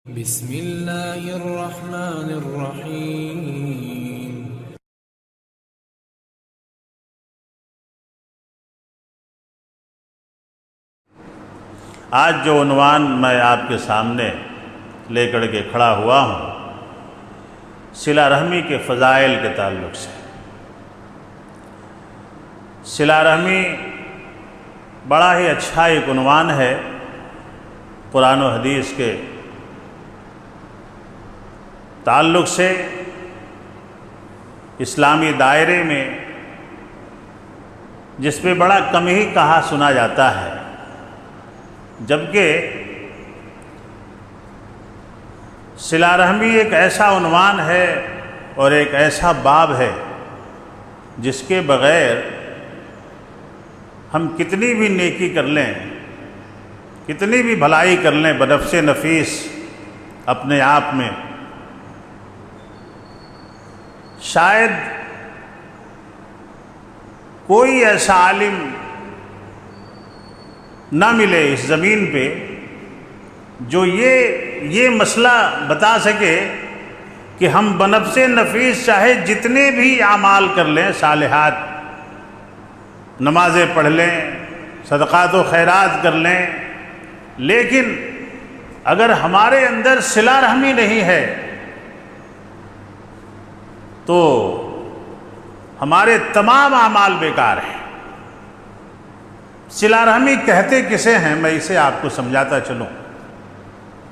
بسم اللہ الرحمن الرحیم۔ آج جو عنوان میں آپ کے سامنے لے کر کے کھڑا ہوا ہوں، صلہ رحمی کے فضائل کے تعلق سے۔ صلہ رحمی بڑا ہی اچھا ایک عنوان ہے قرآن و حدیث کے تعلق سے۔ اسلامی دائرے میں جس پہ بڑا کم ہی کہا سنا جاتا ہے، جبکہ صلہ رحمی ایک ایسا عنوان ہے اور ایک ایسا باب ہے جس کے بغیر ہم کتنی بھی نیکی کر لیں، کتنی بھی بھلائی کر لیں بنفس نفیس اپنے آپ میں، شاید کوئی ایسا عالم نہ ملے اس زمین پہ جو یہ مسئلہ بتا سکے کہ ہم بنفس نفیس چاہے جتنے بھی اعمال کر لیں، صالحات، نمازیں پڑھ لیں، صدقات و خیرات کر لیں، لیکن اگر ہمارے اندر صلہ رحمی نہیں ہے تو ہمارے تمام اعمال بیکار ہیں۔ صلہ رحمی کہتے کسے ہیں، میں اسے آپ کو سمجھاتا چلوں۔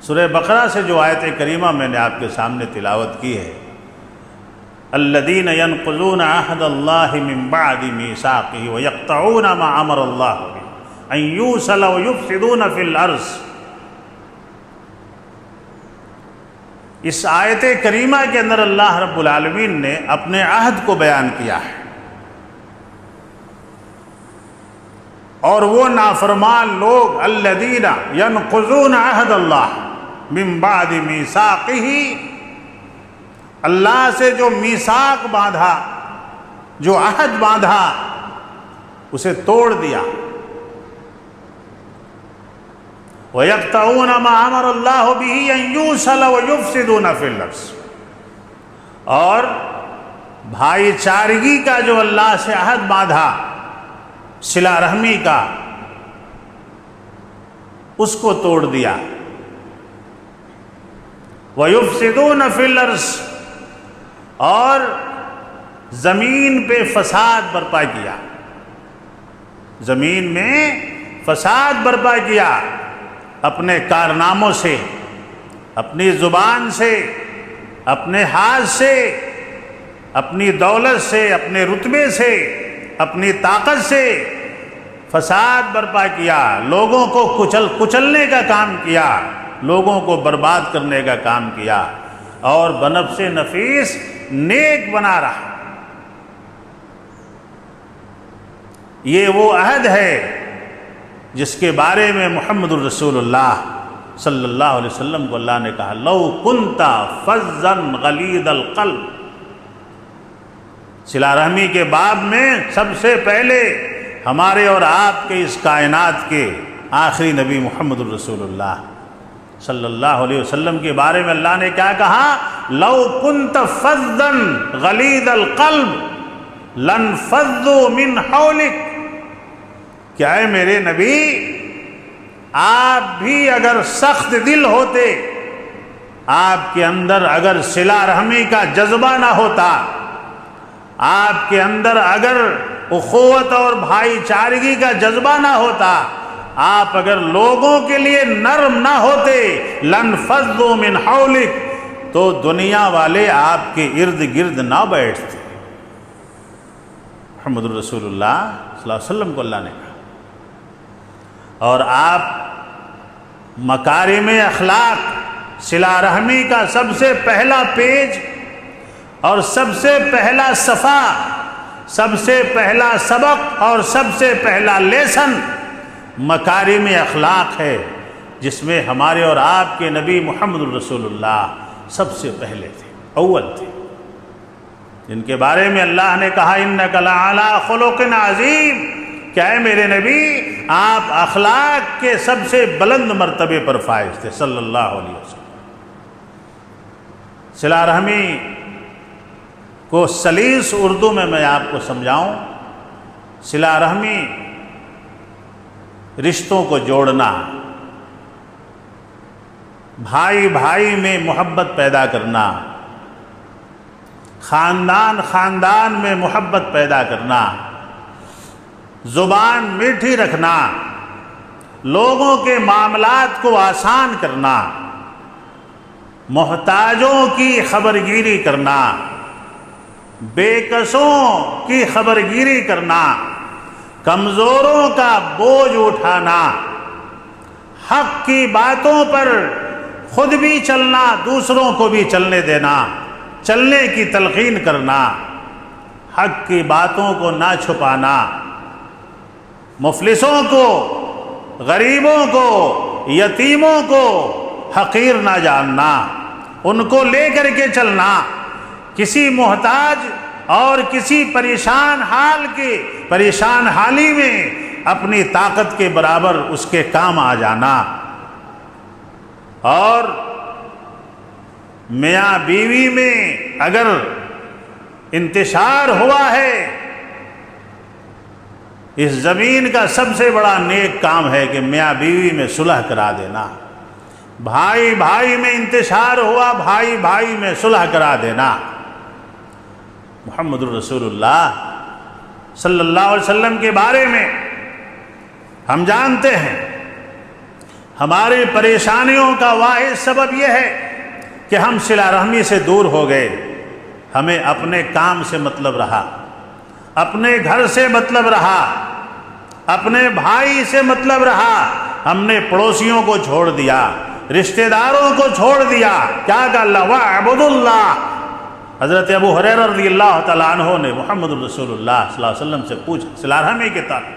سورہ بقرہ سے جو آیت کریمہ میں نے آپ کے سامنے تلاوت کی ہے، الذین ینقضون عہد اللہ من بعد میثاقہ ویقطعون ما امر اللہ بہ ان یوصل ویفسدون فی الارض۔ اس آیت کریمہ کے اندر اللہ رب العالمین نے اپنے عہد کو بیان کیا ہے، اور وہ نافرمان لوگ الذین ینقضون عہد اللہ من بعد میثاقہ، اللہ سے جو میثاق باندھا، جو عہد باندھا، اسے توڑ دیا۔ وَيَقْطَعُونَ مَا أَمَرَ اللَّهُ بِهِ أَن يُوصَلَ وَيُفْسِدُونَ فِي الْأَرْضِ، اور بھائی چارگی کا جو اللہ سے عہد باندھا، صلہ رحمی کا، اس کو توڑ دیا۔ وَيُفْسِدُونَ فِي الْأَرْضِ، اور زمین پہ فساد برپا کیا، زمین میں فساد برپا کیا، اپنے کارناموں سے، اپنی زبان سے، اپنے ہاتھ سے، اپنی دولت سے، اپنے رتبے سے، اپنی طاقت سے فساد برپا کیا، لوگوں کو کچلنے کا کام کیا، لوگوں کو برباد کرنے کا کام کیا، اور بنفس نفیس نیک بنا رہا۔ یہ وہ عہد ہے جس کے بارے میں محمد الرسول اللہ صلی اللہ علیہ وسلم کو اللہ نے کہا لو کنت فظا غلیظ القلب۔ صلہ رحمی کے باب میں سب سے پہلے ہمارے اور آپ کے اس کائنات کے آخری نبی محمد الرسول اللہ صلی اللہ علیہ وسلم کے بارے میں اللہ نے کیا کہا؟ لو کنت فظا غلیظ القلب لانفضوا من حولک، کہ اے میرے نبی، آپ بھی اگر سخت دل ہوتے، آپ کے اندر اگر صلہ رحمی کا جذبہ نہ ہوتا، آپ کے اندر اگر اخوت اور بھائی چارگی کا جذبہ نہ ہوتا، آپ اگر لوگوں کے لیے نرم نہ ہوتے، لانفضوا من حولک، تو دنیا والے آپ کے ارد گرد نہ بیٹھتے۔ محمد الرسول اللہ صلی اللہ علیہ وسلم کو اللہ نے کہا، اور آپ مکارم اخلاق، صلہ رحمی کا سب سے پہلا پیج اور سب سے پہلا صفحہ، سب سے پہلا سبق اور سب سے پہلا لیسن مکارم اخلاق ہے، جس میں ہمارے اور آپ کے نبی محمد الرسول اللہ سب سے پہلے تھے، اول تھے، جن کے بارے میں اللہ نے کہا انک لعلی خلق عظیم، کہ اے میرے نبی، آپ اخلاق کے سب سے بلند مرتبے پر فائز تھے صلی اللہ علیہ وسلم۔ صلہ رحمی کو سلیس اردو میں آپ کو سمجھاؤں، صلہ رحمی رشتوں کو جوڑنا، بھائی بھائی میں محبت پیدا کرنا، خاندان خاندان میں محبت پیدا کرنا، زبان میٹھی رکھنا، لوگوں کے معاملات کو آسان کرنا، محتاجوں کی خبرگیری کرنا، بے کسوں کی خبرگیری کرنا، کمزوروں کا بوجھ اٹھانا، حق کی باتوں پر خود بھی چلنا، دوسروں کو بھی چلنے دینا، چلنے کی تلقین کرنا، حق کی باتوں کو نہ چھپانا، مفلسوں کو، غریبوں کو، یتیموں کو حقیر نہ جاننا، ان کو لے کر کے چلنا، کسی محتاج اور کسی پریشان حال کے پریشان حالی میں اپنی طاقت کے برابر اس کے کام آ جانا، اور میاں بیوی میں اگر انتشار ہوا ہے، اس زمین کا سب سے بڑا نیک کام ہے کہ میاں بیوی میں صلح کرا دینا، بھائی بھائی میں انتشار ہوا، بھائی بھائی میں صلح کرا دینا۔ محمد الرسول اللہ صلی اللہ علیہ وسلم کے بارے میں ہم جانتے ہیں، ہماری پریشانیوں کا واحد سبب یہ ہے کہ ہم صلہ رحمی سے دور ہو گئے، ہمیں اپنے کام سے مطلب رہا، اپنے گھر سے مطلب رہا، اپنے بھائی سے مطلب رہا، ہم نے پڑوسیوں کو چھوڑ دیا، رشتہ داروں کو چھوڑ دیا۔ کیا کہا اللہ وَاعْبُدُوا اللَّهَ۔ حضرت ابو ہریرہ رضی اللہ تعالیٰ عنہ نے محمد الرسول اللہ صلی اللہ علیہ وسلم سے پوچھا صلہ رحمی کے تعلق،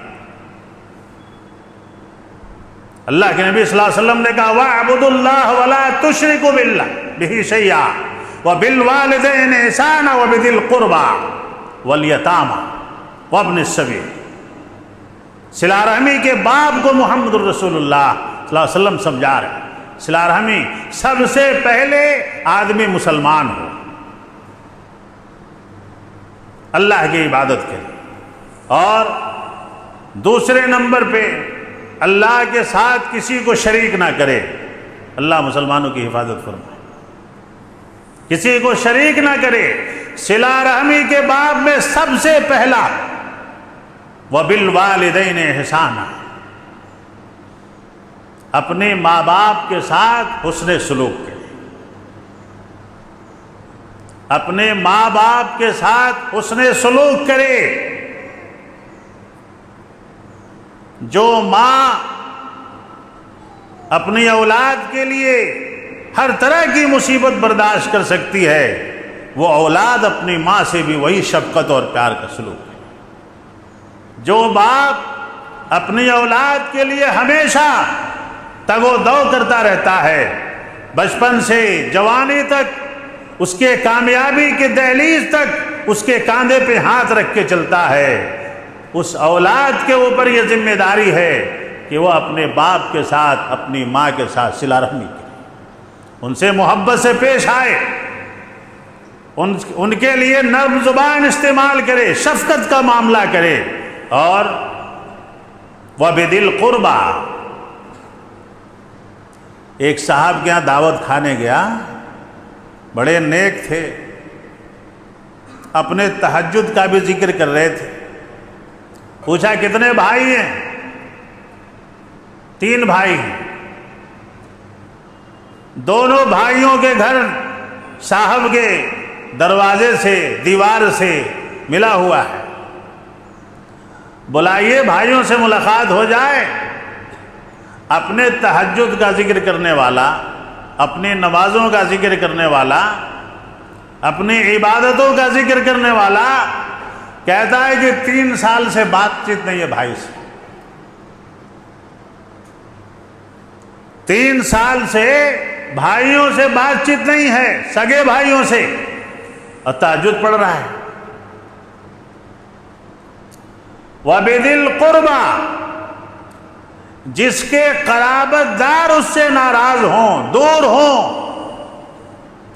اللہ کے نبی صلی اللہ علیہ وسلم نے کہا وَاعْبُدُوا اللَّهَ وَلَا تُشْرِكُوا بِهِ شَيْئًا وَبِالْوَالِدَيْنِ إِحْسَانًا وَبِذِي الْقُرْبَى وَالْيَتَامَى وَابْنِ السَّبِيلِ۔ صلہ رحمی کے باب کو محمد الرسول اللہ صلی اللہ علیہ وسلم سمجھا رہے ہیں۔ صلہ رحمی سب سے پہلے آدمی مسلمان ہو، اللہ کی عبادت کرے، اور دوسرے نمبر پہ اللہ کے ساتھ کسی کو شریک نہ کرے۔ اللہ مسلمانوں کی حفاظت فرمائے، کسی کو شریک نہ کرے۔ صلہ رحمی کے باب میں سب سے پہلا وَبِالْوَالِدَيْنِ إِحْسَانًا، اپنے ماں باپ کے ساتھ حسن سلوک کرے، اپنے ماں باپ کے ساتھ حسن سلوک کرے۔ جو ماں اپنی اولاد کے لیے ہر طرح کی مصیبت برداشت کر سکتی ہے، وہ اولاد اپنی ماں سے بھی وہی شفقت اور پیار کا سلوک کرے۔ جو باپ اپنی اولاد کے لیے ہمیشہ تگ و دو کرتا رہتا ہے، بچپن سے جوانی تک، اس کے کامیابی کے دہلیز تک اس کے کاندھے پہ ہاتھ رکھ کے چلتا ہے، اس اولاد کے اوپر یہ ذمہ داری ہے کہ وہ اپنے باپ کے ساتھ، اپنی ماں کے ساتھ صلہ رحمی کرے، ان سے محبت سے پیش آئے، ان کے لیے نرم زبان استعمال کرے، شفقت کا معاملہ کرے۔ اور وَبِذِي الْقُرْبَى، ایک صاحب کے یہاں دعوت کھانے گیا، بڑے نیک تھے، اپنے تہجد کا بھی ذکر کر رہے تھے۔ پوچھا کتنے بھائی ہیں؟ 3 بھائی ہیں۔ دونوں بھائیوں کے گھر صاحب کے دروازے سے، دیوار سے ملا ہوا ہے، بلائیے بھائیوں سے ملاقات ہو جائے۔ اپنے تہجد کا ذکر کرنے والا، اپنی نمازوں کا ذکر کرنے والا، اپنی عبادتوں کا ذکر کرنے والا کہتا ہے کہ 3 سال سے بات چیت نہیں ہے بھائی سے، 3 سال سے بھائیوں سے بات چیت نہیں ہے، سگے بھائیوں سے، اور تہجد پڑھ رہا ہے۔ وَبِذِي الْقُرْبَى، جس کے قرابت دار اس سے ناراض ہوں، دور ہوں،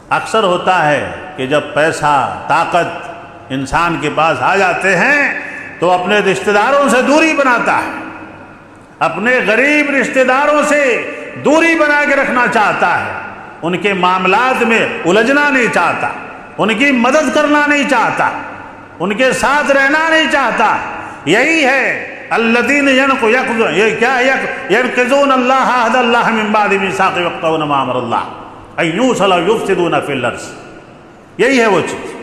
اکثر ہوتا ہے کہ جب پیسہ طاقت انسان کے پاس آ جاتے ہیں تو اپنے رشتہ داروں سے دوری بناتا ہے، اپنے غریب رشتہ داروں سے دوری بنا کے رکھنا چاہتا ہے، ان کے معاملات میں الجھنا نہیں چاہتا، ان کی مدد کرنا نہیں چاہتا، ان کے ساتھ رہنا نہیں چاہتا۔ یہی ہے الذین ينقضون اللہ عہد اللہ من بعد میثاقہ ویقطعون ما امر اللہ ان یوصل ویفسدون فی الارض۔ یہی ہے وہ چیز،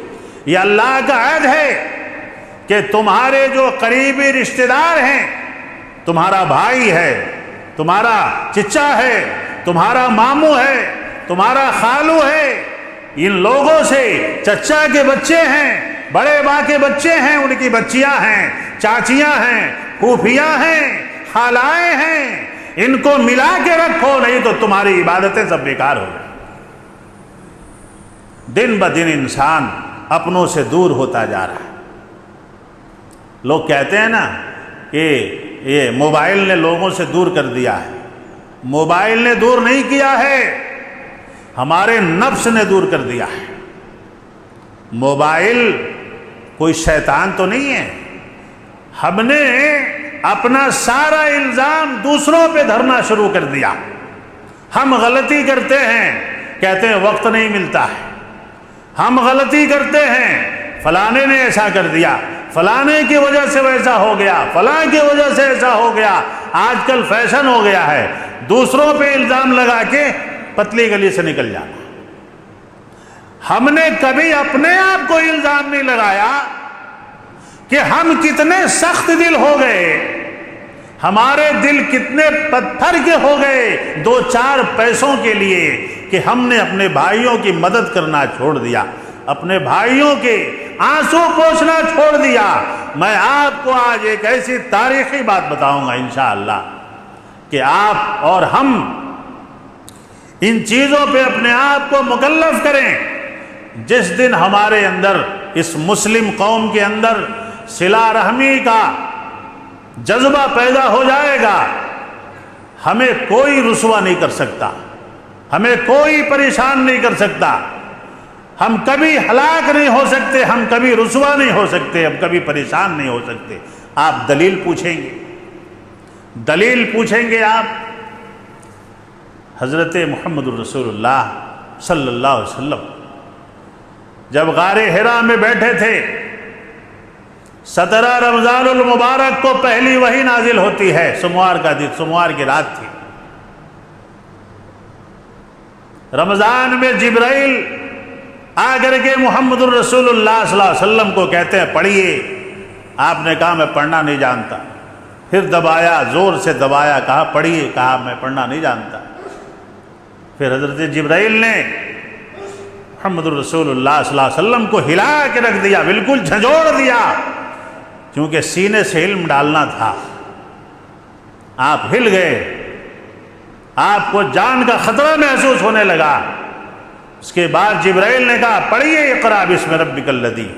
یہ اللہ کا عہد ہے کہ تمہارے جو قریبی رشتہ دار ہیں، تمہارا بھائی ہے، تمہارا چچا ہے، تمہارا ماموں ہے، تمہارا خالو ہے، ان لوگوں سے، چچا کے بچے ہیں، بڑے باں کے بچے ہیں، ان کی بچیاں ہیں، چاچیاں ہیں، پھوپھیاں ہیں، خالائیں ہیں، ان کو ملا کے رکھو، نہیں تو تمہاری عبادتیں سب بیکار ہو جائیں۔ دن بدن انسان اپنوں سے دور ہوتا جا رہا ہے۔ لوگ کہتے ہیں نا کہ یہ موبائل نے لوگوں سے دور کر دیا ہے۔ موبائل نے دور نہیں کیا ہے، ہمارے نفس نے دور کر دیا ہے۔ موبائل کوئی شیطان تو نہیں ہے، ہم نے اپنا سارا الزام دوسروں پہ دھرنا شروع کر دیا۔ ہم غلطی کرتے ہیں، کہتے ہیں وقت نہیں ملتا ہے، ہم غلطی کرتے ہیں، فلانے نے ایسا کر دیا، فلانے کی وجہ سے ویسا ہو گیا، فلاں کی وجہ سے ایسا ہو گیا۔ آج کل فیشن ہو گیا ہے دوسروں پہ الزام لگا کے پتلی گلی سے نکل جانا۔ ہم نے کبھی اپنے آپ کو الزام نہیں لگایا کہ ہم کتنے سخت دل ہو گئے، ہمارے دل کتنے پتھر کے ہو گئے دو چار پیسوں کے لیے کہ ہم نے اپنے بھائیوں کی مدد کرنا چھوڑ دیا، اپنے بھائیوں کے آنسو پوچھنا چھوڑ دیا۔ میں آپ کو آج ایک ایسی تاریخی بات بتاؤں گا انشاءاللہ کہ آپ اور ہم ان چیزوں پہ اپنے آپ کو مکلف کریں۔ جس دن ہمارے اندر، اس مسلم قوم کے اندر صلہ رحمی کا جذبہ پیدا ہو جائے گا، ہمیں کوئی رسوا نہیں کر سکتا، ہمیں کوئی پریشان نہیں کر سکتا، ہم کبھی ہلاک نہیں ہو سکتے، ہم کبھی رسوا نہیں ہو سکتے، ہم کبھی پریشان نہیں ہو سکتے۔ آپ دلیل پوچھیں گے، دلیل پوچھیں گے آپ، حضرت محمد الرسول اللہ صلی اللہ علیہ وسلم جب غار حرا میں بیٹھے تھے، 17 رمضان المبارک کو پہلی وحی نازل ہوتی ہے، سوموار کا دن، سوموار کی رات تھی۔ رمضان میں جبرائیل آ کر کے محمد الرسول اللہ صلی اللہ علیہ وسلم کو کہتے ہیں پڑھیے۔ آپ نے کہا میں پڑھنا نہیں جانتا، پھر دبایا، زور سے دبایا، کہا پڑھیے، کہا میں پڑھنا نہیں جانتا۔ پھر حضرت جبرائیل نے محمد الرسول اللہ صلی اللہ علیہ وسلم کو ہلا کے رکھ دیا، بالکل جھنجھوڑ دیا، کیونکہ سینے سے علم ڈالنا تھا۔ آپ ہل گئے، آپ کو جان کا خطرہ محسوس ہونے لگا۔ اس کے بعد جبرائیل نے کہا پڑھیے اقرا بسم ربک الذی۔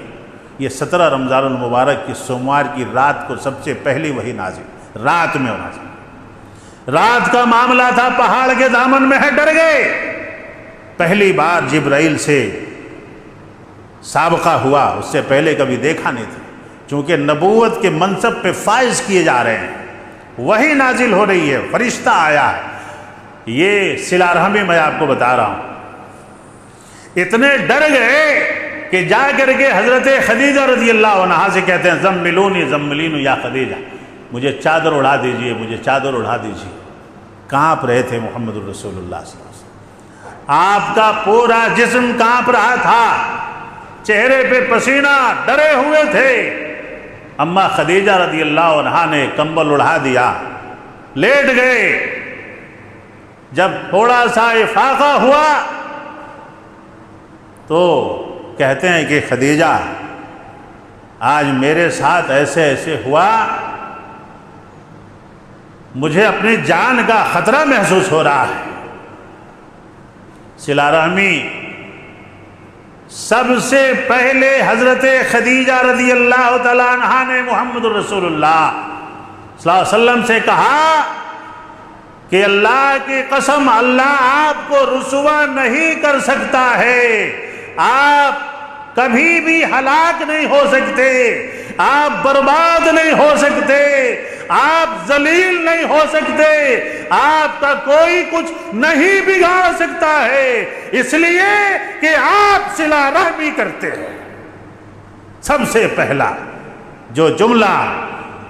یہ 17 رمضان المبارک کی سوموار کی رات کو سب سے پہلی وحی نازل، رات میں ہونا چاہیے۔ رات کا معاملہ تھا، پہاڑ کے دامن میں ہے، ڈر گئے۔ پہلی بار جبرائیل سے سابقہ ہوا، اس سے پہلے کبھی دیکھا نہیں تھا، چونکہ نبوت کے منصب پہ فائز کیے جا رہے ہیں، وحی نازل ہو رہی ہے، فرشتہ آیا ہے۔ یہ صلہ رحمی میں آپ کو بتا رہا ہوں۔ اتنے ڈر گئے کہ جا کر کے حضرت خدیجہ رضی اللہ عنہا سے کہتے ہیں زملونی زملینو یا خدیجہ، مجھے چادر اڑا دیجئے، مجھے چادر اڑا دیجئے۔ کانپ رہے تھے محمد الرسول اللہ صلی اللہ علیہ وسلم، آپ کا پورا جسم کانپ رہا تھا، چہرے پہ پسینہ، ڈرے ہوئے تھے۔ اما خدیجہ رضی اللہ عنہا نے کمبل اڑا دیا، لیٹ گئے۔ جب تھوڑا سا افاقہ ہوا تو کہتے ہیں کہ خدیجہ آج میرے ساتھ ایسے ایسے ہوا، مجھے اپنی جان کا خطرہ محسوس ہو رہا ہے۔ صلہ رحمی سب سے پہلے حضرت خدیجہ رضی اللہ تعالیٰ عنہا نے محمد الرسول اللہ صلی اللہ علیہ وسلم سے کہا کہ اللہ کی قسم اللہ آپ کو رسوا نہیں کر سکتا ہے، آپ کبھی بھی ہلاک نہیں ہو سکتے، آپ برباد نہیں ہو سکتے، آپ ذلیل نہیں ہو سکتے، آپ کا کوئی کچھ نہیں بگاڑ سکتا ہے، اس لیے کہ آپ صلہ رحمی کرتے ہیں۔ سب سے پہلا جو جملہ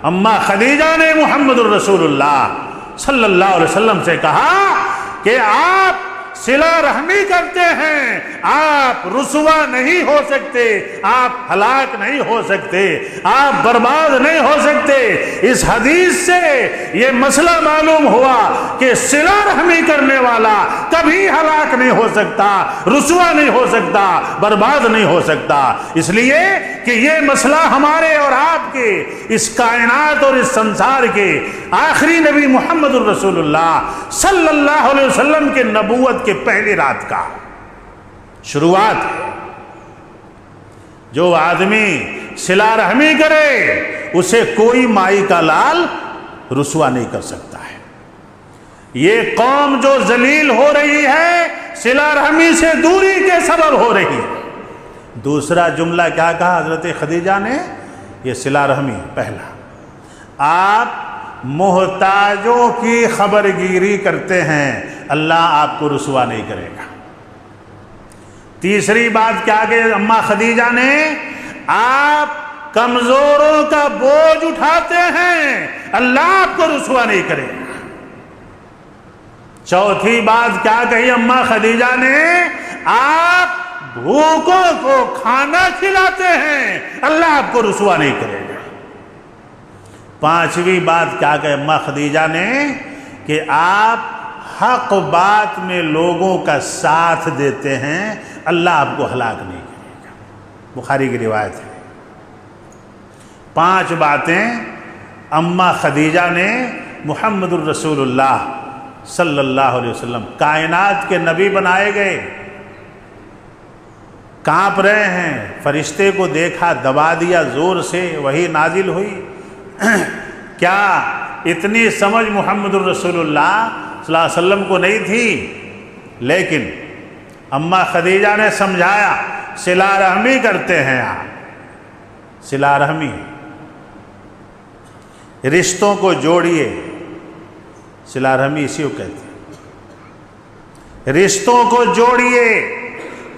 اماں خدیجہ نے محمد الرسول اللہ صلی اللہ علیہ وسلم سے کہا کہ آپ صلہ رحمی کرتے ہیں، آپ رسوا نہیں ہو سکتے، آپ ہلاک نہیں ہو سکتے، آپ برباد نہیں ہو سکتے، اس حدیث سے یہ مسئلہ معلوم ہوا کہ صلہ رحمی کرنے والا کبھی ہلاک نہیں ہو سکتا، رسوا نہیں ہو سکتا، برباد نہیں ہو سکتا، اس لیے کہ یہ مسئلہ ہمارے اور آپ کے، اس کائنات اور اس سنسار کے آخری نبی محمد الرسول اللہ صلی اللہ علیہ وسلم کے نبوت کے پہلی رات کا شروعات ہے۔ جو آدمی صلہ رحمی کرے اسے کوئی مائی کا لال رسوا نہیں کر سکتا ہے۔ یہ قوم جو ذلیل ہو رہی ہے صلہ رحمی سے دوری کے سبب ہو رہی ہے۔ دوسرا جملہ کیا کہا حضرت خدیجہ نے؟ یہ صلہ رحمی پہلا، آپ محتاجوں کی خبرگیری کرتے ہیں، اللہ آپ کو رسوا نہیں کرے گا۔ تیسری بات کیا کہ اماں خدیجہ نے، آپ کمزوروں کا بوجھ اٹھاتے ہیں، اللہ آپ کو رسوا نہیں کرے گا۔ چوتھی بات کیا کہی اماں خدیجہ نے، آپ بھوکوں کو کھانا کھلاتے ہیں، اللہ آپ کو رسوا نہیں کرے گا۔ پانچویں بات کیا کہ اماں خدیجہ نے کہ آپ حق بات میں لوگوں کا ساتھ دیتے ہیں، اللہ آپ کو ہلاک نہیں کرے گا۔ بخاری کی روایت ہے۔ 5 باتیں اماں خدیجہ نے محمد الرسول اللہ صلی اللہ علیہ وسلم، کائنات کے نبی بنائے گئے، کانپ رہے ہیں، فرشتے کو دیکھا، دبا دیا زور سے، وحی نازل ہوئی۔ کیا اتنی سمجھ محمد الرسول اللہ صلی اللہ علیہ وسلم کو نہیں تھی؟ لیکن اماں خدیجہ نے سمجھایا، صلہ رحمی کرتے ہیں آپ، صلہ رحمی، رشتوں کو جوڑیے، صلہ رحمی اسی کو کہتے ہیں، رشتوں کو جوڑیے،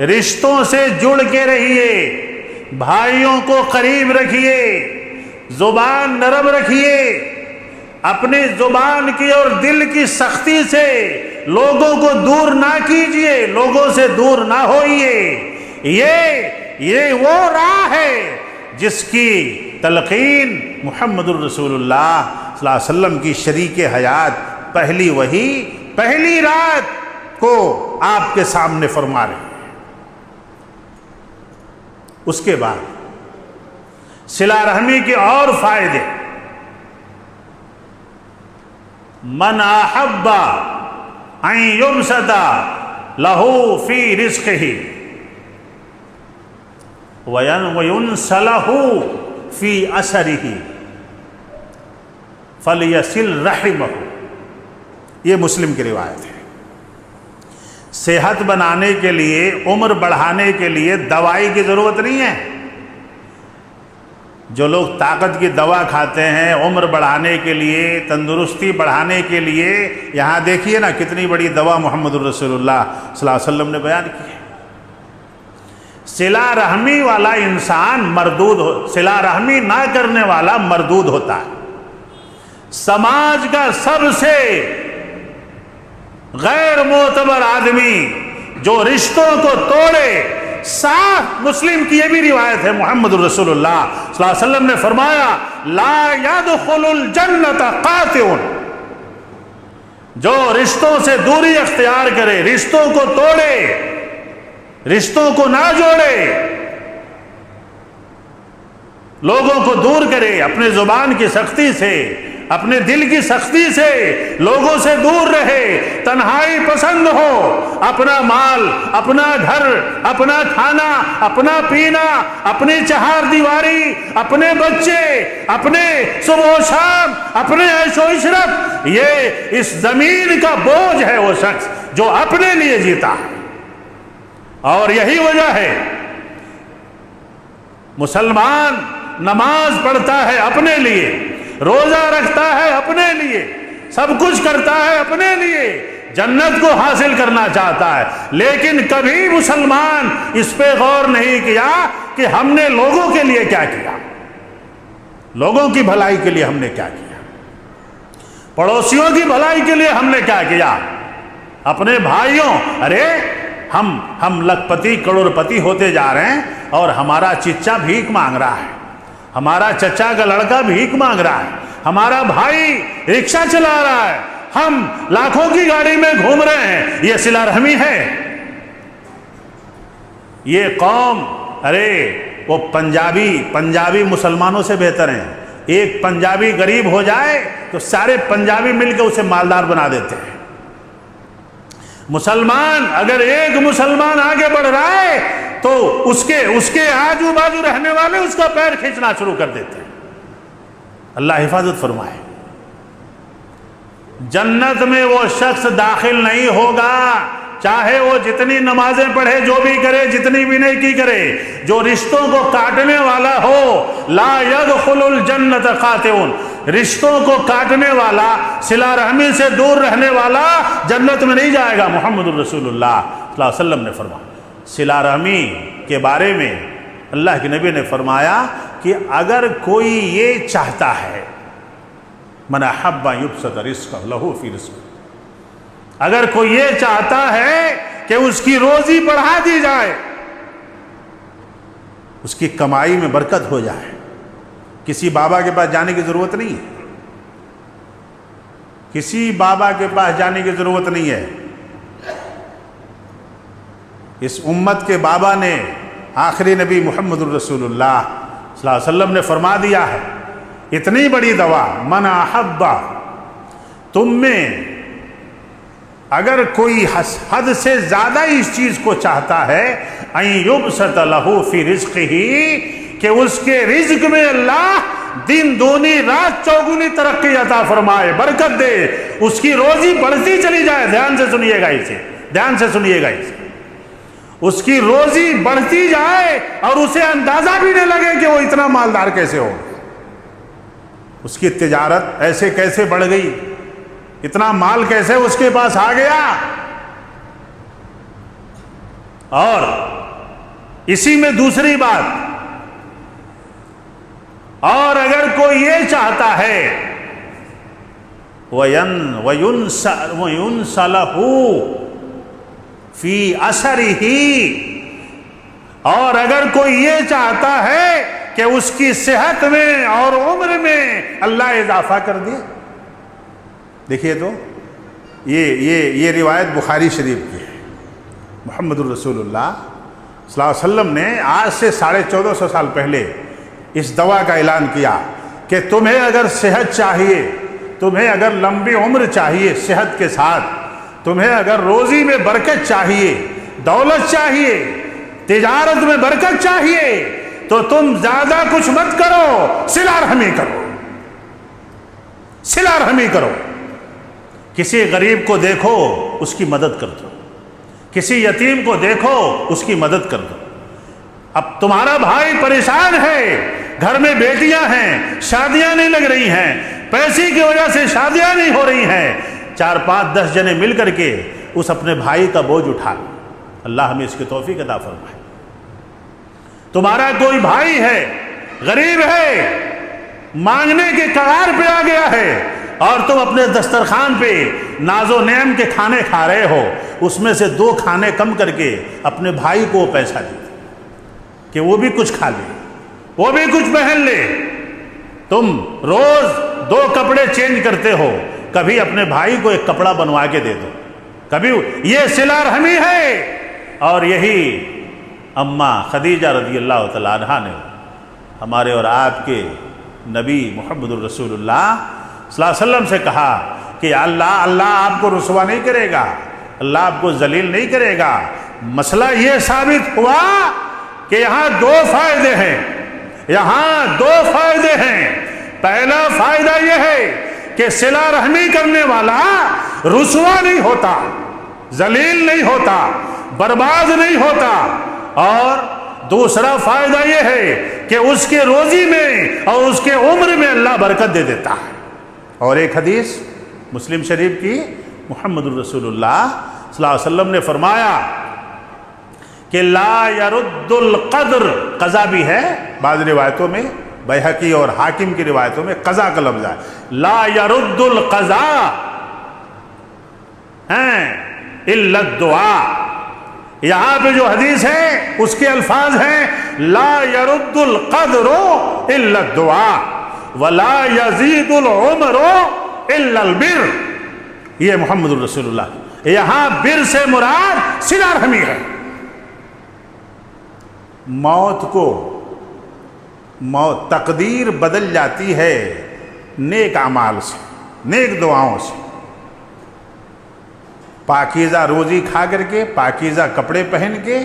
رشتوں سے جڑ کے رہیے، بھائیوں کو قریب رکھیے، زبان نرم رکھیے، اپنی زبان کی اور دل کی سختی سے لوگوں کو دور نہ کیجیے، لوگوں سے دور نہ ہوئیے۔ یہ وہ راہ ہے جس کی تلقین محمد الرسول اللہ صلی اللہ علیہ وسلم کی شریک حیات پہلی وحی پہلی رات کو آپ کے سامنے فرما رہے ہیں۔ اس کے بعد صلہ رحمی کے اور فائدے، من احب ان یبسط لہ فی رزقہ وینس لہ فی اثرہ فلیصل رحمہ، یہ مسلم کی روایت ہے۔ صحت بنانے کے لیے، عمر بڑھانے کے لیے دوائی کی ضرورت نہیں ہے۔ جو لوگ طاقت کی دوا کھاتے ہیں عمر بڑھانے کے لیے، تندرستی بڑھانے کے لیے، یہاں دیکھیے نا کتنی بڑی دوا محمد الرسول اللہ صلی اللہ علیہ وسلم نے بیان کی ہے۔ صلہ رحمی والا انسان مردود ہو، صلہ رحمی نہ کرنے والا مردود ہوتا ہے۔ سماج کا سب سے غیر معتبر آدمی جو رشتوں کو توڑے، صاف مسلم کی یہ بھی روایت ہے، محمد الرسول اللہ صلی اللہ علیہ وسلم نے فرمایا، لا يدخل الجنت قاطع، جو رشتوں سے دوری اختیار کرے، رشتوں کو توڑے، رشتوں کو نہ جوڑے، لوگوں کو دور کرے اپنے زبان کی سختی سے، اپنے دل کی سختی سے لوگوں سے دور رہے، تنہائی پسند ہو، اپنا مال، اپنا گھر، اپنا کھانا، اپنا پینا، اپنی چہار دیواری، اپنے بچے، اپنے صبح و شام، اپنے عیش و عشرت، یہ اس زمین کا بوجھ ہے وہ شخص جو اپنے لیے جیتا ہے۔ اور یہی وجہ ہے مسلمان نماز پڑھتا ہے اپنے لیے، روزہ رکھتا ہے اپنے لیے، سب کچھ کرتا ہے اپنے لیے، جنت کو حاصل کرنا چاہتا ہے، لیکن کبھی مسلمان اس پہ غور نہیں کیا کہ ہم نے لوگوں کے لیے کیا کیا، لوگوں کی بھلائی کے لیے ہم نے کیا کیا، پڑوسیوں کی بھلائی کے لیے ہم نے کیا کیا، اپنے بھائیوں، ارے ہم لکھ پتی کروڑ پتی ہوتے جا رہے ہیں اور ہمارا چچا بھیک مانگ رہا ہے، ہمارا چچا کا لڑکا بھیک مانگ رہا ہے، ہمارا بھائی رکشہ چلا رہا ہے، ہم لاکھوں کی گاڑی میں گھوم رہے ہیں، یہ صلہ رحمی ہے؟ یہ قوم، ارے وہ پنجابی مسلمانوں سے بہتر ہیں، ایک پنجابی غریب ہو جائے تو سارے پنجابی مل کے اسے مالدار بنا دیتے ہیں۔ مسلمان، اگر ایک مسلمان آگے بڑھ رہا ہے تو اس کے آجو باجو رہنے والے اس کا پیر کھینچنا شروع کر دیتے ہیں۔ اللہ حفاظت فرمائے۔ جنت میں وہ شخص داخل نہیں ہوگا چاہے وہ جتنی نمازیں پڑھے، جو بھی کرے، جتنی بھی نیکی کرے، جو رشتوں کو کاٹنے والا ہو۔ لا يدخل الجنت قاطعون، رشتوں کو کاٹنے والا، صلہ رحمی سے دور رہنے والا جنت میں نہیں جائے گا۔ محمد الرسول اللہ صلی اللہ علیہ وسلم نے فرمایا، صلہ رحمی کے بارے میں اللہ کے نبی نے فرمایا کہ اگر کوئی یہ چاہتا ہے، من احب ان یبسط رزقہ لہ فی رزقہ، اگر کوئی یہ چاہتا ہے کہ اس کی روزی بڑھا دی جائے، اس کی کمائی میں برکت ہو جائے، کسی بابا کے پاس جانے کی ضرورت نہیں ہے، کسی بابا کے پاس جانے کی ضرورت نہیں ہے۔ اس امت کے بابا نے، آخری نبی محمد الرسول اللہ صلی اللہ علیہ وسلم نے فرما دیا ہے، اتنی بڑی دوا، من احب، تم میں اگر کوئی حد سے زیادہ اس چیز کو چاہتا ہے، ان یبسط لہ فی رزقہ، کہ اس کے رزق میں اللہ دن دونی رات چوگنی ترقی عطا فرمائے، برکت دے، اس کی روزی بڑھتی چلی جائے۔ دھیان سے سنیے گا اسے، دھیان سے سنیے گا اسے، اس کی روزی بڑھتی جائے اور اسے اندازہ بھی نہیں لگے کہ وہ اتنا مالدار کیسے ہو، اس کی تجارت ایسے کیسے بڑھ گئی، اتنا مال کیسے اس کے پاس آ گیا۔ اور اسی میں دوسری بات، اور اگر کوئی یہ چاہتا ہے وَيُنْسَ لَهُ فِي أَثَرِهِ، اور اگر کوئی یہ چاہتا ہے کہ اس کی صحت میں اور عمر میں اللہ اضافہ کر دے۔ دیکھیے تو یہ روایت بخاری شریف کی ہے۔ محمد الرسول اللہ صلی اللہ علیہ وسلم نے آج سے 1450 سال پہلے اس دوا کا اعلان کیا کہ تمہیں اگر صحت چاہیے، تمہیں اگر لمبی عمر چاہیے صحت کے ساتھ، تمہیں اگر روزی میں برکت چاہیے، دولت چاہیے، تجارت میں برکت چاہیے، تو تم زیادہ کچھ مت کرو، صلہ رحمی کرو، صلہ رحمی کرو۔ کسی غریب کو دیکھو، اس کی مدد کر دو، کسی یتیم کو دیکھو، اس کی مدد کر دو۔ اب تمہارا بھائی پریشان ہے، گھر میں بیٹیاں ہیں، شادیاں نہیں لگ رہی ہیں، پیسے کی وجہ سے شادیاں نہیں ہو رہی ہیں، 4 5 10 جنے مل کر کے اس اپنے بھائی کا بوجھ اٹھا لو۔ اللہ ہمیں اس کی توفیق عطا فرمائے۔ تمہارا کوئی بھائی ہے، غریب ہے، مانگنے کے کگار پہ آ گیا ہے، اور تم اپنے دسترخوان پہ ناز و نعم کے کھانے کھا رہے ہو، اس میں سے 2 کھانے کم کر کے اپنے بھائی کو پیسہ دے کہ وہ بھی کچھ کھا لے، وہ بھی کچھ پہن لے۔ تم روز 2 کپڑے چینج کرتے ہو، کبھی اپنے بھائی کو 1 کپڑا بنوا کے دے دو، کبھی، یہ صلہ رحمی ہے۔ اور یہی اماں خدیجہ رضی اللہ تعالیٰ عنہا نے ہمارے اور آپ کے نبی محمد الرسول اللہ صلی اللہ علیہ وسلم سے کہا کہ اللہ آپ کو رسوا نہیں کرے گا، اللہ آپ کو ذلیل نہیں کرے گا۔ مسئلہ یہ ثابت ہوا کہ یہاں دو فائدے ہیں، یہاں دو فائدے ہیں۔ پہلا فائدہ یہ ہے کہ صلہ رحمی کرنے والا رسوا نہیں ہوتا، ذلیل نہیں ہوتا، برباد نہیں ہوتا، اور دوسرا فائدہ یہ ہے کہ اس کے روزی میں اور اس کے عمر میں اللہ برکت دے دیتا ہے۔ اور ایک حدیث مسلم شریف کی، محمد الرسول اللہ صلی اللہ علیہ وسلم نے فرمایا کہ لا يرد القدر، قضا بھی ہے بعض روایتوں میں، بیہقی اور حاکم کی روایتوں میں قضا کا لفظ ہے، لا يرد القضاء الا الدعاء۔ یہاں پہ جو حدیث ہے اس کے الفاظ ہیں لا يرد القدر الا الدعاء ولا يزيد العمر الا البر۔ یہ محمد الرسول اللہ، یہاں بر سے مراد صلہ رحمی ہے۔ موت تقدیر بدل جاتی ہے نیک اعمال سے، نیک دعاؤں سے، پاکیزہ روزی کھا کر کے، پاکیزہ کپڑے پہن کے۔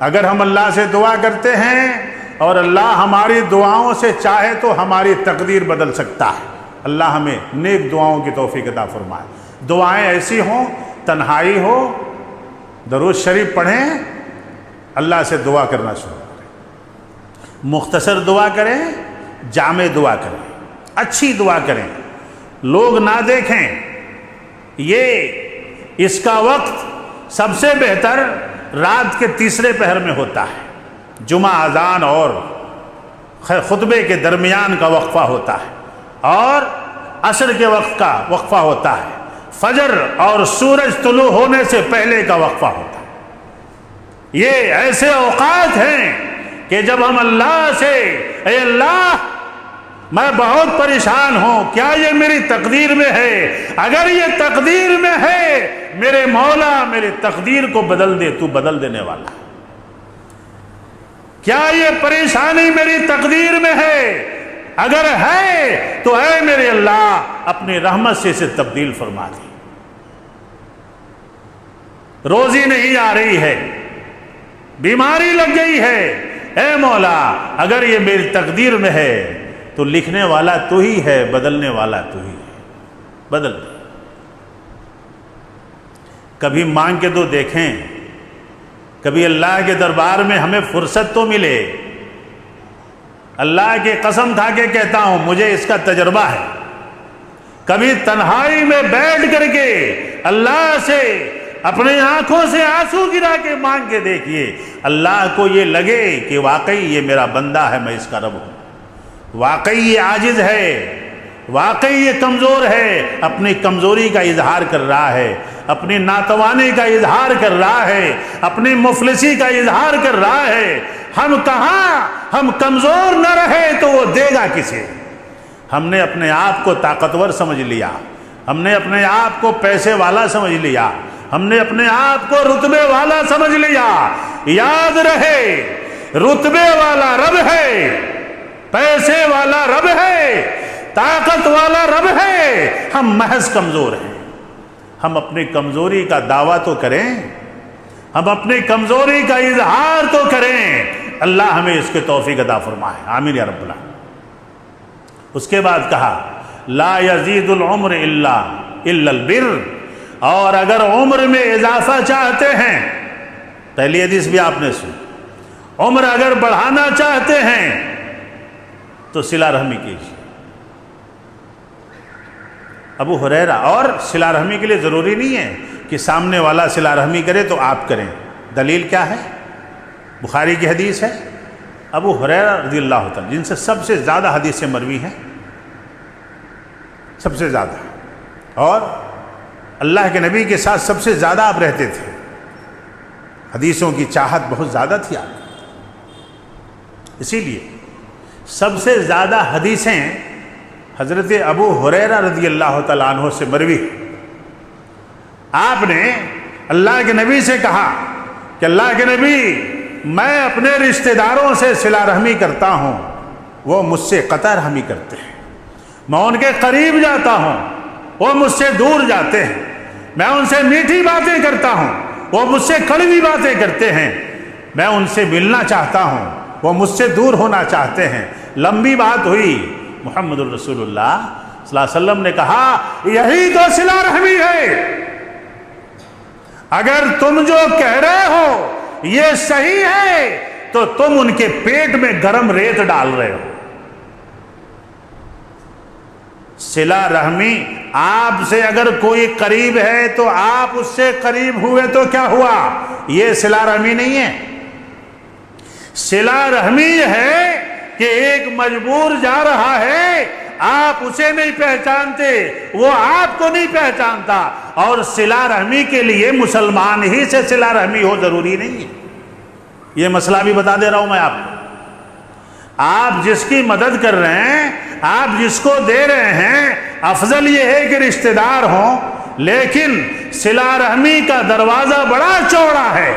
اگر ہم اللہ سے دعا کرتے ہیں اور اللہ ہماری دعاؤں سے چاہے تو ہماری تقدیر بدل سکتا ہے۔ اللہ ہمیں نیک دعاؤں کی توفیق عطا فرمائے۔ دعائیں ایسی ہوں، تنہائی ہو، درود شریف پڑھیں، اللہ سے دعا کرنا شروع کریں، مختصر دعا کریں، جامع دعا کریں، اچھی دعا کریں، لوگ نہ دیکھیں۔ اس کا وقت سب سے بہتر رات کے تیسرے پہر میں ہوتا ہے، جمعہ اذان اور خطبے کے درمیان کا وقفہ ہوتا ہے، اور عصر کے وقت کا وقفہ ہوتا ہے، فجر اور سورج طلوع ہونے سے پہلے کا وقفہ ہوتا ہے۔ یہ ایسے اوقات ہیں کہ جب ہم اللہ سے، اے اللہ میں بہت پریشان ہوں، کیا یہ میری تقدیر میں ہے؟ اگر یہ تقدیر میں ہے میرے مولا میرے تقدیر کو بدل دے، تو بدل دینے والا ہے۔ کیا یہ پریشانی میری تقدیر میں ہے؟ اگر ہے تو اے میرے اللہ اپنی رحمت سے اسے تبدیل فرما دے۔ روزی نہیں آ رہی ہے، بیماری لگ گئی ہے، اے مولا اگر یہ میری تقدیر میں ہے تو لکھنے والا تو ہی ہے، بدلنے والا تو ہی ہے، بدل دے۔ کبھی مانگ کے تو دیکھیں، کبھی اللہ کے دربار میں ہمیں فرصت تو ملے۔ اللہ کی قسم کھا کے کہتا ہوں، مجھے اس کا تجربہ ہے، کبھی تنہائی میں بیٹھ کر کے اللہ سے اپنے آنکھوں سے آنسو گرا کے مانگ کے دیکھیے، اللہ کو یہ لگے کہ واقعی یہ میرا بندہ ہے، میں اس کا رب ہوں، واقعی یہ عاجز ہے، واقعی یہ کمزور ہے، اپنی کمزوری کا اظہار کر رہا ہے، اپنی ناتوانی کا اظہار کر رہا ہے، اپنی مفلسی کا اظہار کر رہا ہے۔ ہم کہاں، ہم کمزور نہ رہے تو وہ دے گا کسے؟ ہم نے اپنے آپ کو طاقتور سمجھ لیا، ہم نے اپنے آپ کو پیسے والا سمجھ لیا، ہم نے اپنے آپ کو رتبے والا سمجھ لیا۔ یاد رہے رتبے والا رب ہے، پیسے والا رب ہے، طاقت والا رب ہے، ہم محض کمزور ہیں۔ ہم اپنی کمزوری کا دعویٰ تو کریں، ہم اپنی کمزوری کا اظہار تو کریں، اللہ ہمیں اس کے توفیق عطا فرمائے، آمین یا رب العالمین۔ اس کے بعد کہا لا یزید العمر الا البر، اور اگر عمر میں اضافہ چاہتے ہیں، پہلی حدیث بھی آپ نے سنی، عمر اگر بڑھانا چاہتے ہیں تو صلہ رحمی کیجیے۔ ابو ہریرہ، اور صلہ رحمی کے لیے ضروری نہیں ہے کہ سامنے والا صلہ رحمی کرے تو آپ کریں، دلیل کیا ہے؟ بخاری کی حدیث ہے، ابو ہریرہ رضی اللہ تعالیٰ، جن سے سب سے زیادہ حدیثیں مروی ہیں، سب سے زیادہ، اور اللہ کے نبی کے ساتھ سب سے زیادہ آپ رہتے تھے، حدیثوں کی چاہت بہت زیادہ تھی آپ، اسی لیے سب سے زیادہ حدیثیں حضرت ابو ہریرہ رضی اللہ تعالیٰ عنہ سے مروی۔ آپ نے اللہ کے نبی سے کہا کہ اللہ کے نبی میں اپنے رشتہ داروں سے صلہ رحمی کرتا ہوں، وہ مجھ سے قطع رحمی کرتے ہیں، میں ان کے قریب جاتا ہوں، وہ مجھ سے دور جاتے ہیں، میں ان سے میٹھی باتیں کرتا ہوں، وہ مجھ سے کڑوی باتیں کرتے ہیں، میں ان سے ملنا چاہتا ہوں، وہ مجھ سے دور ہونا چاہتے ہیں۔ لمبی بات ہوئی، محمد الرسول اللہ صلی اللہ علیہ وسلم نے کہا یہی تو صلہ رحمی ہے، اگر تم جو کہہ رہے ہو یہ صحیح ہے تو تم ان کے پیٹ میں گرم ریت ڈال رہے ہو۔ صلہ رحمی، آپ سے اگر کوئی قریب ہے تو آپ اس سے قریب ہوئے تو کیا ہوا؟ یہ صلہ رحمی نہیں ہے۔ صلہ رحمی ہے کہ ایک مجبور جا رہا ہے، آپ اسے نہیں پہچانتے، وہ آپ کو نہیں پہچانتا، اور صلہ رحمی کے لیے مسلمان ہی سے صلہ رحمی ہو ضروری نہیں ہے۔ یہ مسئلہ بھی بتا دے رہا ہوں میں آپ کو۔ آپ جس کی مدد کر رہے ہیں، آپ جس کو دے رہے ہیں، افضل یہ ہے کہ رشتہ دار ہوں، لیکن صلہ رحمی کا دروازہ بڑا چوڑا ہے۔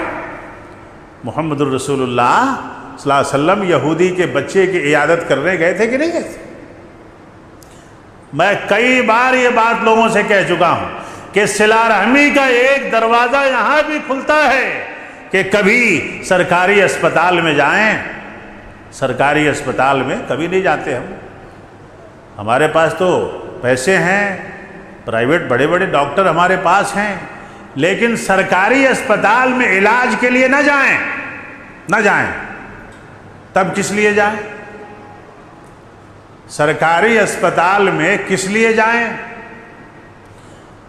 محمد الرسول اللہ صلی اللہ علیہ وسلم یہودی کے بچے کی عیادت کرنے گئے تھے کہ نہیں گئے تھے؟ میں کئی بار یہ بات لوگوں سے کہہ چکا ہوں کہ صلہ رحمی کا ایک دروازہ یہاں بھی کھلتا ہے کہ کبھی سرکاری اسپتال میں جائیں۔ سرکاری اسپتال میں کبھی نہیں جاتے ہم، ہمارے پاس تو پیسے ہیں، پرائیویٹ بڑے بڑے ڈاکٹر ہمارے پاس ہیں، لیکن سرکاری اسپتال میں علاج کے لیے نہ جائیں۔ تب کس لیے جائیں؟ سرکاری اسپتال میں کس لیے جائیں؟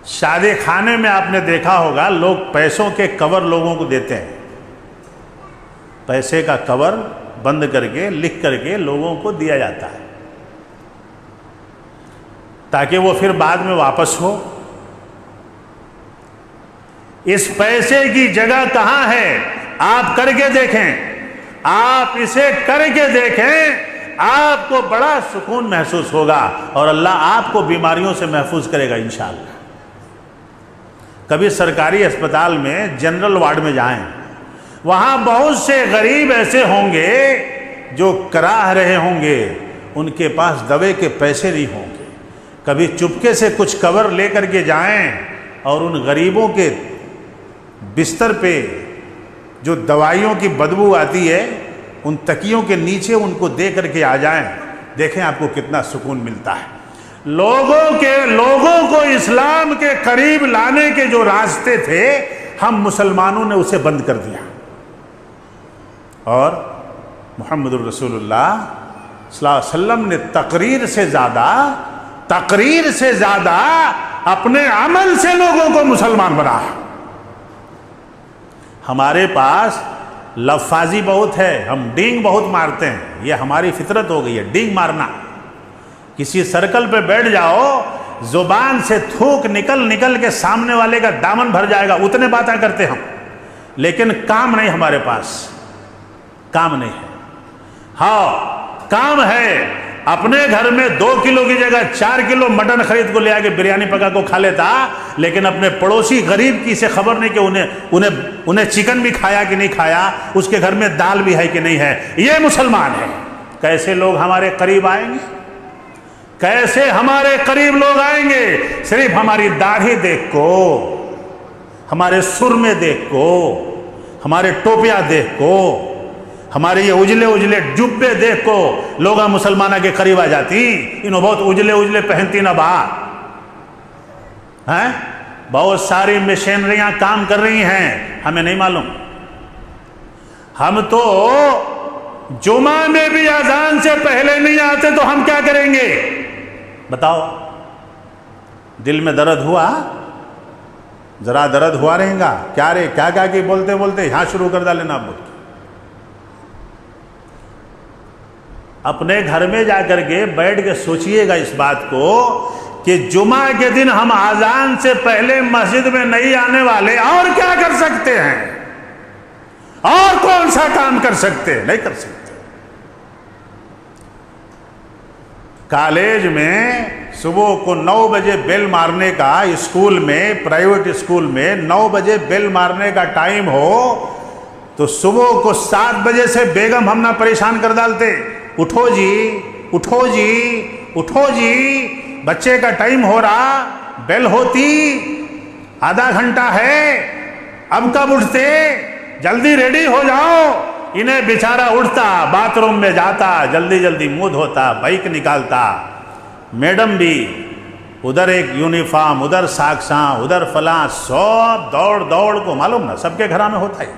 شادی خانے میں آپ نے دیکھا ہوگا لوگ پیسوں کے کور لوگوں کو دیتے ہیں، پیسے کا کور بند کر کے لکھ کر کے لوگوں کو دیا جاتا ہے تاکہ وہ پھر بعد میں واپس ہو۔ اس پیسے کی جگہ کہاں ہے؟ آپ کر کے دیکھیں، آپ اسے کر کے دیکھیں، آپ کو بڑا سکون محسوس ہوگا اور اللہ آپ کو بیماریوں سے محفوظ کرے گا انشاءاللہ۔ کبھی سرکاری اسپتال میں جنرل وارڈ میں جائیں، وہاں بہت سے غریب ایسے ہوں گے جو کراہ رہے ہوں گے، ان کے پاس دوا کے پیسے نہیں ہوں گے۔ کبھی چپکے سے کچھ کور لے کر کے جائیں اور ان غریبوں کے بستر پہ جو دوائیوں کی بدبو آتی ہے ان تکیوں کے نیچے ان کو دے کر کے آ جائیں، دیکھیں آپ کو کتنا سکون ملتا ہے۔ لوگوں کو اسلام کے قریب لانے کے جو راستے تھے ہم مسلمانوں نے اسے بند کر دیا، اور محمد الرسول اللہ صلی اللہ علیہ وسلم نے تقریر سے زیادہ اپنے عمل سے لوگوں کو مسلمان بنایا۔ ہمارے پاس لفاظی بہت ہے، ہم ڈینگ بہت مارتے ہیں، یہ ہماری فطرت ہو گئی ہے ڈینگ مارنا۔ کسی سرکل پہ بیٹھ جاؤ، زبان سے تھوک نکل کے سامنے والے کا دامن بھر جائے گا، اتنے باتیں کرتے ہم، لیکن کام نہیں ہمارے پاس، کام نہیں ہے۔ ہاں کام ہے، اپنے گھر میں 2 کلو کی جگہ 4 کلو مٹن خرید کو لے آ کے بریانی پکا کو کھا لیتا، لیکن اپنے پڑوسی غریب کی سے خبر نہیں کہ انہیں چکن بھی کھایا کہ نہیں کھایا، اس کے گھر میں دال بھی ہے کہ نہیں ہے۔ یہ مسلمان ہے۔ کیسے لوگ ہمارے قریب آئیں گے؟ کیسے ہمارے قریب لوگ آئیں گے؟ صرف ہماری داڑھی دیکھ کو، ہمارے سرمے دیکھ کو، ہمارے ٹوپیاں دیکھ کو، ہمارے یہ اجلے جبے دیکھ کو لوگ مسلمانہ کے قریب آ جاتی۔ انہوں بہت اجلے پہنتی نہ بات ہیں، بہت ساری مشینریاں کام کر رہی ہیں، ہمیں نہیں معلوم۔ ہم تو جمعہ میں بھی اذان سے پہلے نہیں آتے تو ہم کیا کریں گے؟ بتاؤ، دل میں درد ہوا؟ ذرا درد ہوا رہے گا کیا رے، کیا کہ بولتے یہاں شروع کر ڈالے نا آپ بول۔ اپنے گھر میں جا کر کے بیٹھ کے سوچئے گا اس بات کو کہ جمعہ کے دن ہم اذان سے پہلے مسجد میں نہیں آنے والے، اور کیا کر سکتے ہیں؟ اور کون سا کام کر سکتے ہیں؟ نہیں کر سکتے۔ کالج میں صبح کو 9 بجے بیل مارنے کا، اسکول میں، پرائیویٹ اسکول میں 9 بجے بیل مارنے کا ٹائم ہو تو صبح کو 7 بجے سے بیگم ہم نہ پریشان کر ڈالتے، اٹھو جی اٹھو جی، بچے کا ٹائم ہو رہا، بیل ہوتی، آدھا گھنٹہ ہے، اب کب اٹھتے، جلدی ریڈی ہو جاؤ۔ انہیں بیچارہ اٹھتا، باتھ روم میں جاتا، جلدی جلدی منہ دھوتا، بائک نکالتا، میڈم بھی ادھر ایک یونیفارم، ادھر ساکساں، ادھر فلاں، سب دوڑ دوڑ کو، معلوم نا سب کے گھروں میں ہوتا ہے،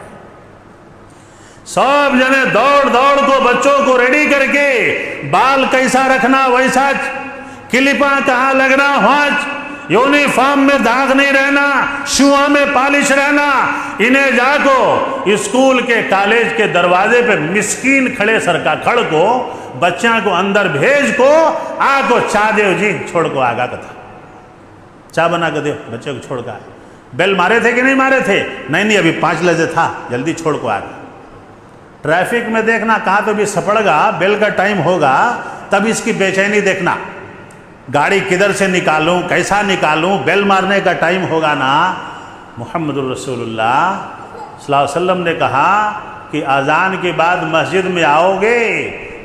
سب جنے دوڑ دوڑ کو بچوں کو ریڈی کر کے، بال کیسا رکھنا ویسا، کلپاں کہاں لگنا وہاں، یونیفارم میں داغ نہیں رہنا، شوہاں میں پالش رہنا۔ انہیں جا کو اسکول کے کالج کے دروازے پہ مسکین کھڑے سرکا کھڑ کو بچیاں کو اندر بھیج کو آ کو چاہ دیو جی چھوڑ کو آگا کتا، چاہ بنا کے دیو بچے کو چھوڑ کا۔ بیل مارے تھے کہ نہیں مارے تھے؟ نہیں ابھی 5 لہجے تھا، جلدی چھوڑ کو آگا۔ ٹریفک میں دیکھنا کہاں تو بھی سپڑ گا، بیل کا ٹائم ہوگا تب اس کی بے چینی دیکھنا، گاڑی کدھر سے نکالوں، کیسا نکالوں، بیل مارنے کا ٹائم ہوگا نا۔ محمد الرسول اللہ صلی اللہ علیہ وسلم نے کہا کہ اذان کے بعد مسجد میں آؤ گے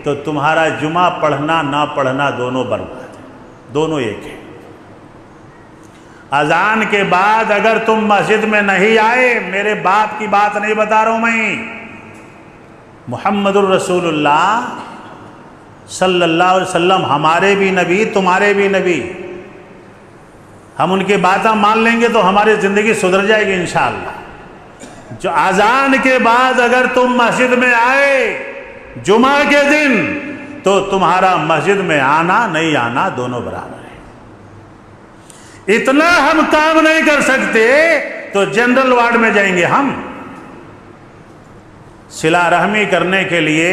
تو تمہارا جمعہ پڑھنا نہ پڑھنا دونوں برباد ہے، دونوں ایک ہے۔ اذان کے بعد اگر تم مسجد میں نہیں آئے، میرے باپ کی بات نہیں بتا رہا ہوں میں، محمد الرسول اللہ صلی اللہ علیہ وسلم ہمارے بھی نبی، تمہارے بھی نبی، ہم ان کی باتیں مان لیں گے تو ہماری زندگی سدھر جائے گی انشاءاللہ۔ جو اذان کے بعد اگر تم مسجد میں آئے جمعہ کے دن تو تمہارا مسجد میں آنا نہیں آنا دونوں برابر ہے۔ اتنا ہم کام نہیں کر سکتے تو جنرل وارڈ میں جائیں گے ہم۔ صلہ رحمی کرنے کے لیے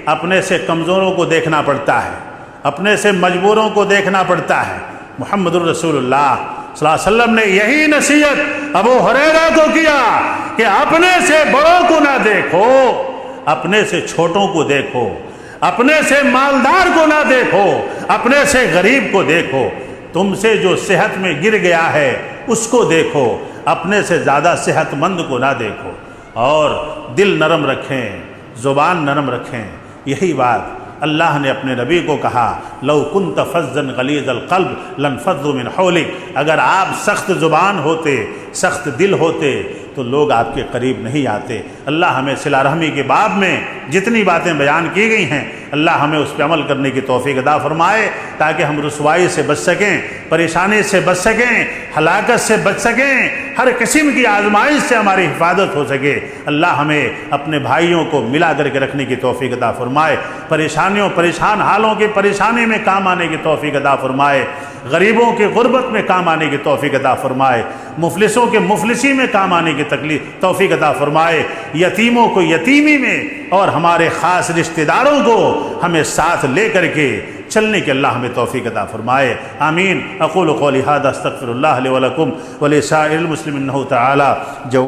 اپنے سے کمزوروں کو دیکھنا پڑتا ہے، اپنے سے مجبوروں کو دیکھنا پڑتا ہے۔ محمد الرسول اللہ صلی اللہ علیہ وسلم نے یہی نصیحت ابو ہریرہ کو کیا کہ اپنے سے بڑوں کو نہ دیکھو، اپنے سے چھوٹوں کو دیکھو، اپنے سے مالدار کو نہ دیکھو، اپنے سے غریب کو دیکھو، تم سے جو صحت میں گر گیا ہے اس کو دیکھو، اپنے سے زیادہ صحت مند کو نہ دیکھو، اور دل نرم رکھیں، زبان نرم رکھیں۔ یہی بات اللہ نے اپنے نبی کو کہا، لو کنت فظا غلیظ القلب لانفضوا من حولک، اگر آپ سخت زبان ہوتے، سخت دل ہوتے تو لوگ آپ کے قریب نہیں آتے۔ اللہ ہمیں صلہ رحمی کے باب میں جتنی باتیں بیان کی گئی ہیں اللہ ہمیں اس پہ عمل کرنے کی توفیق عطا فرمائے، تاکہ ہم رسوائی سے بچ سکیں، پریشانی سے بچ سکیں، ہلاکت سے بچ سکیں، ہر قسم کی آزمائش سے ہماری حفاظت ہو سکے۔ اللہ ہمیں اپنے بھائیوں کو ملا کر کے رکھنے کی توفیق عطا فرمائے، پریشان حالوں کی پریشانی میں کام آنے کی توفیق عطا فرمائے، غریبوں کی غربت میں کام آنے کی توفیق عطا فرمائے، مفلسوں کے مفلسی میں کام آنے کی توفیق عطا فرمائے، یتیموں کو یتیمی میں، اور ہمارے خاص رشتہ داروں کو ہمیں ساتھ لے کر کے چلنے کے اللہ ہمیں توفیق عطا فرمائے۔ آمین۔ اقول قولی ھذا استغفر اللہ لی ولکم ولسائر المسلمین انہ تعالی جو